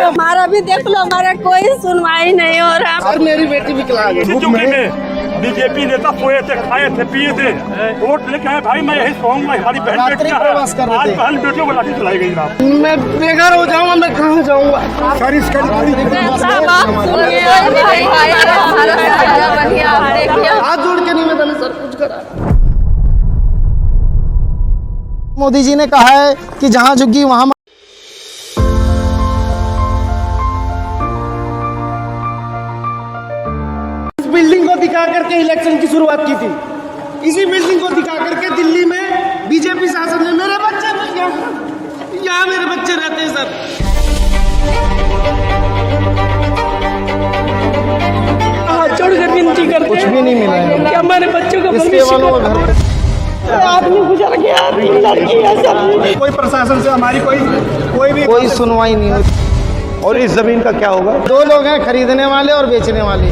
हमारा भी देख लो, हमारा कोई सुनवाई नहीं हो रहा। और मेरी बेटी विकलांग है। बीजेपी नेता सोए थे, खाए थे, पिए थे, वोट लेके आए। भाई मैं यही कहूँगा, हमारी बहन बेटियां हैं, आज बहन बेटियों को लाठी चलाई गई रात। मैं बेघर हो जाऊंगा, मैं कहाँ जाऊंगा? हाथ जोड़ के निवेदन है सर, कुछ करा। मोदी जी ने कहा है कि जहां झुग्गी वहां बिल्डिंग को दिखा करके इलेक्शन की शुरुआत की थी। इसी बिल्डिंग को दिखा करके दिल्ली में बीजेपी शासन ने मेरे बच्चे यहाँ मेरे बच्चे रहते हैं सर। हाथ जोड़कर विनती करते कुछ भी नहीं मिला है। कि हमारे बच्चों को इसके वालों का घर आदमी गुजर गया, लड़की है सब। कोई प्रशासन से हमारी कोई सुनवाई नहीं हुई। और इस जमीन का क्या होगा? दो लोग हैं, खरीदने वाले और बेचने वाले।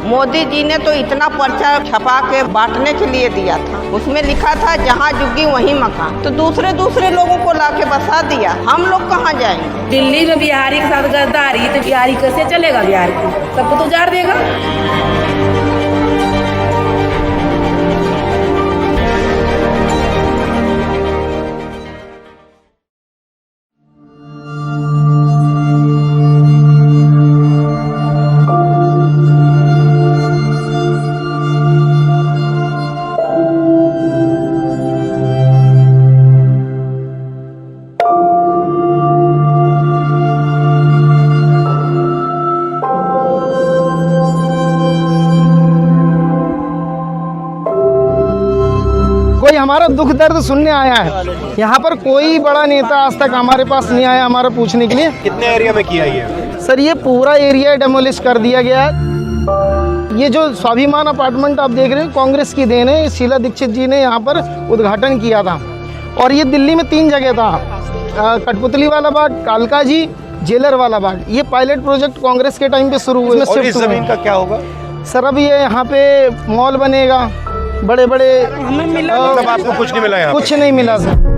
मोदी जी ने तो इतना पर्चा छपा के बांटने के लिए दिया था, उसमें लिखा था जहाँ झुग्गी वहीं मकान, तो दूसरे लोगों को लाके बसा दिया। हम लोग कहाँ जाएंगे? दिल्ली में बिहारी के साथ गद्दारी, तो बिहारी कैसे चलेगा? बिहार को सबको तो उजाड़ देगा। कोई हमारा दुख दर्द सुनने आया है? यहाँ पर कोई बड़ा नेता आज तक हमारे पास नहीं आया हमारा पूछने के लिए। कितने एरिया में किया ये? सर ये पूरा एरिया डेमोलिश कर दिया गया है। ये जो स्वाभिमान अपार्टमेंट आप देख रहे हैं, कांग्रेस की देन है। शीला दीक्षित जी ने यहाँ पर उद्घाटन किया था। और ये दिल्ली में 3 जगह था, कठपुतली वाला बाग, कालका जी, जेलर वाला बाग। ये पायलट प्रोजेक्ट कांग्रेस के टाइम पे शुरू हुए। और इस जमीन का क्या होगा? सर अब ये यहाँ पे मॉल बनेगा, बड़े बड़े। हमें मिला मतलब आपको कुछ नहीं मिला? यहाँ कुछ नहीं मिला सर,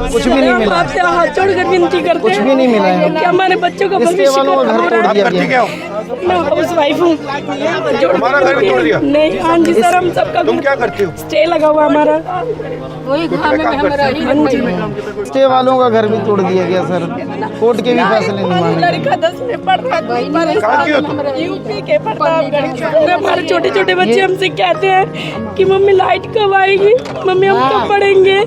कुछ भी नहीं मिला। आपसे हाथ जोड़कर विनती करते कुछ भी नहीं मिला है। कि हमारे बच्चों का इसके भविष्य वालों का घर तोड़ आप दिया करती गया। क्या हो? मैं हाउस वाइफ हूँ। तुम्हारा घर भी तोड़ दिया? नहीं, हाँ जी सर, हम सबका तुम क्या करती हो? स्टे लगा हुआ हमारा। वही घर में हम स्टे वालों का घर भी तोड़ दिया गया सर। कोर्ट के भी फैसले नहीं माने। लड़का 10 में पढ़ रहा है, कहाँ की हो तुम? यूपी के पढ़ता है। हमारे छोटे छोटे बच्चे हमसे कहते हैं कि मम्मी लाइट कब आएगी, मम्मी हम कब पढ़ेंगे,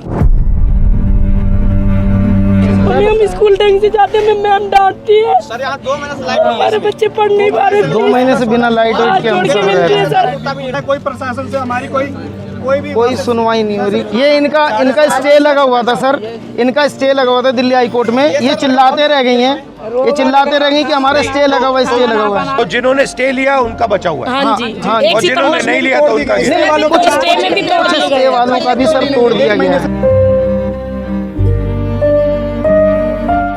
मम्मी हम स्कूल ढंग से जाते हैं, मैम डांटती है। सर यहाँ 2 महीने से लाइट नहीं, हमारे बच्चे पढ़ नहीं पा रहे। 2 महीने से बिना लाइट के हम सब रह रहे हैं। कोई प्रशासन से हमारी कोई सुनवाई नहीं हो रही। ये इनका स्टे लगा हुआ था सर, इनका स्टे लगा हुआ था दिल्ली हाई कोर्ट में। ये चिल्लाते रह गई हैं, ये चिल्लाते रह गई कि हमारा स्टे लगा हुआ है, स्टे लगा हुआ है। तो जिन्होंने स्टे लिया उनका बचा हुआ है? हाँ जी, हाँ, और जिन्होंने नहीं लिया तो उनका कुछ स्टे वालों का भी सर तोड़ दिया गया है।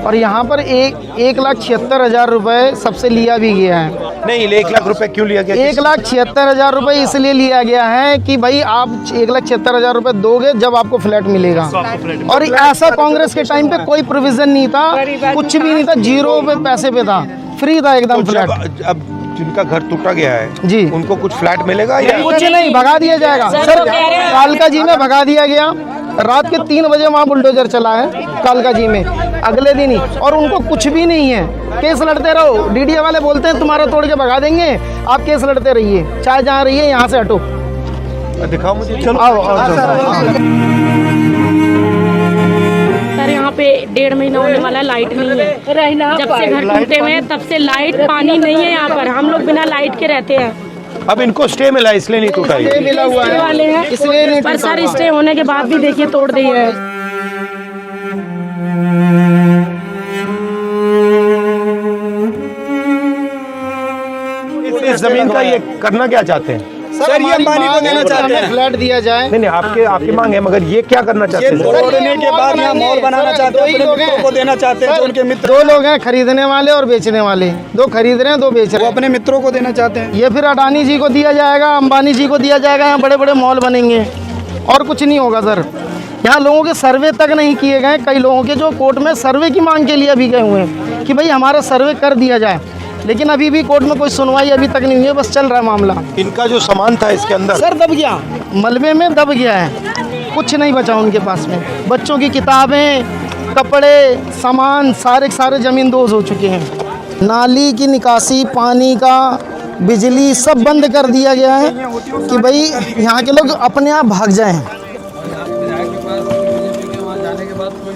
और यहाँ पर 1,76,000 रुपए सबसे लिया भी गया है। नहीं, 1 लाख रुपए क्यों लिया गया? 1,76,000 रुपए इसलिए लिया गया है कि भाई आप 1,76,000 रुपए दोगे जब आपको फ्लैट मिलेगा। और ऐसा कांग्रेस के टाइम पे कोई प्रोविजन नहीं था, कुछ भी नहीं था, 0 पे पैसे पे था, फ्री था एकदम फ्लैट। अब जिनका घर टूटा गया है जी, उनको कुछ फ्लैट मिलेगा या कुछ नहीं, भगा दिया जाएगा सर। कालका जी में भगा दिया गया, रात के 3 बजे वहाँ बुलडोजर चला है कालका जी में, अगले दिन ही। और उनको कुछ भी नहीं है, केस लड़ते रहो। डीडीए वाले बोलते हैं तुम्हारा तोड़ के भगा देंगे, आप केस लड़ते रहिए, चाहे जहाँ रहिए, यहाँ से हटो। दिखाओ मुझे। चलो सर यहाँ पे 1.5 महीना होने वाला है, लाइट नहीं है। जब से घर टूटे हुए हैं तब से लाइट पानी नहीं है यहाँ पर। हम लोग बिना लाइट के रहते हैं। अब इनको स्टे मिला इसलिए नहीं टूटा ये? मिला हुआ स्टे वाले हैं, इसलिए नहीं पर सर स्टे होने के बाद भी देखिए तोड़ दिए है। इस जमीन का ये करना क्या चाहते हैं? सर ये अंबानी को देना चाहते हैं, फ्लैट दिया जाए। नहीं, आपकी मांग है, मगर ये क्या करना चाहते हैं? तोड़ने के बाद यहाँ मॉल बनाना चाहते हैं, अपने मित्रों को देना चाहते हैं, जो उनके मित्र। 2 लोग हैं, खरीदने वाले और बेचने वाले। 2 खरीद रहे हैं, 2 बेच रहे वो हैं। अपने मित्रों को देना चाहते हैं। ये फिर अडानी जी को दिया जाएगा, अंबानी जी को दिया जाएगा, यहाँ बड़े बड़े मॉल बनेंगे और कुछ नहीं होगा सर। यहाँ लोगों के सर्वे तक नहीं किए गए। कई लोगों के जो कोर्ट में सर्वे की मांग के लिए अभी गए हुए हैं कि भाई हमारा सर्वे कर दिया जाए, लेकिन अभी भी कोर्ट में कोई सुनवाई अभी तक नहीं हुई है, बस चल रहा है मामला। इनका जो सामान था इसके अंदर सर दब गया, मलबे में दब गया है, कुछ नहीं बचा उनके पास में। बच्चों की किताबें, कपड़े, सामान सारे ज़मीन दोज हो चुके हैं। नाली की निकासी, पानी का, बिजली सब बंद कर दिया गया है कि भाई यहाँ के लोग अपने आप भाग जाएं।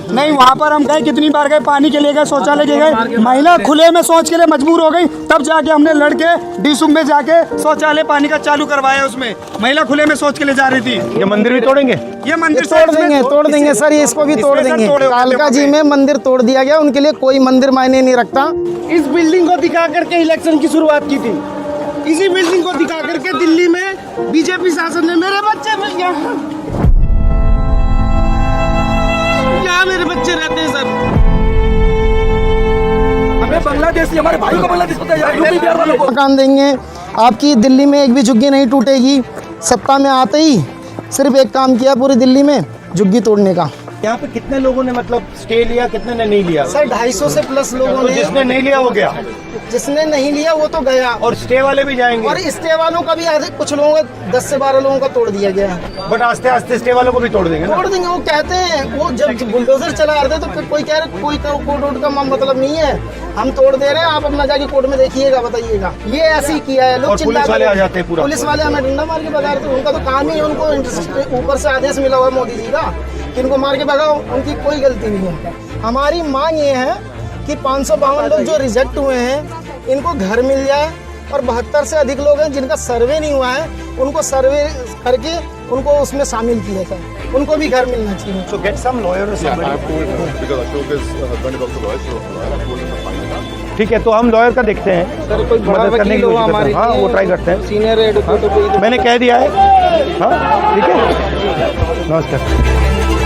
नहीं, वहाँ पर हम गए, कितनी बार गए, पानी के लिए गए, शौचालय के गए, महिला खुले में शौच के लिए मजबूर हो गई, तब जाके हमने लड़के डीसुम में जाके शौचालय पानी का चालू करवाया। उसमें महिला खुले में शौच के लिए जा रही थी। ये मंदिर भी तोड़ेंगे? ये मंदिर तोड़ देंगे सर, ये इसको भी तोड़ देंगे। कालका जी में मंदिर तोड़ दिया गया, उनके लिए कोई मंदिर मायने नहीं रखता। इस बिल्डिंग को दिखा करके इलेक्शन की शुरुआत की थी। इसी बिल्डिंग को दिखा करके दिल्ली में बीजेपी शासन ने मेरे बच्चे मिल गया, यहाँ मेरे बच्चे रहते हैं सर। हमें बांग्लादेश, हमारे भाई को बांग्लादेश पता है, यूपी बिहार वालों को मकान देंगे। आपकी दिल्ली में एक भी झुग्गी नहीं टूटेगी। सत्ता में आते ही सिर्फ एक काम किया पूरी दिल्ली में, झुग्गी तोड़ने का। यहाँ पे कितने लोगों ने मतलब स्टे लिया, कितने ने नहीं लिया? सर 250 से प्लस लोगों ने। जिसने नहीं लिया वो गया, जिसने नहीं लिया वो तो गया। और स्टे वाले भी जाएंगे। और स्टे वालों का भी आधे, कुछ लोगों का 10 से 12 लोगों का तोड़ दिया गया है। बट आस्ते आस्ते स्टे वालों को भी तोड़ देंगे ना? तोड़ देंगे, वो कहते हैं। वो जब बुलडोजर चला रहे थे तो फिर कोई कह रहे कोई कोर्ट का मतलब नहीं है, हम तोड़ दे रहे हैं, आप अपना जाके कोर्ट में देखिएगा, बताइएगा। ये ऐसे ही किया है। लोग पुलिस वाले आ जाते हैं, पूरा पुलिस वाले हमें डंडा मार के भगा रहे थे। उनका तो काम ही है, उनको ऊपर से आदेश मिला हुआ है मोदी जी का कि इनको मार के भगाओ, उनकी कोई गलती नहीं है। हमारी मांग ये है कि 552 लोग जो रिजेक्ट हुए हैं इनको घर मिल जाए, और 72 से अधिक लोग हैं जिनका सर्वे नहीं हुआ है, उनको सर्वे करके उनको उसमें शामिल किया जाए, उनको भी घर मिलना चाहिए। So get some lawyer or somebody. ठीक है, तो हम लॉयर का देखते हैं। सर कोई बड़ा मदद करने वकील की हो कोशिश हमारे करते हैं। हाँ, वो ट्राई करते हैं। सीनियर एडवोकेट मैंने कह दिया है। हाँ ठीक है, नमस्कार।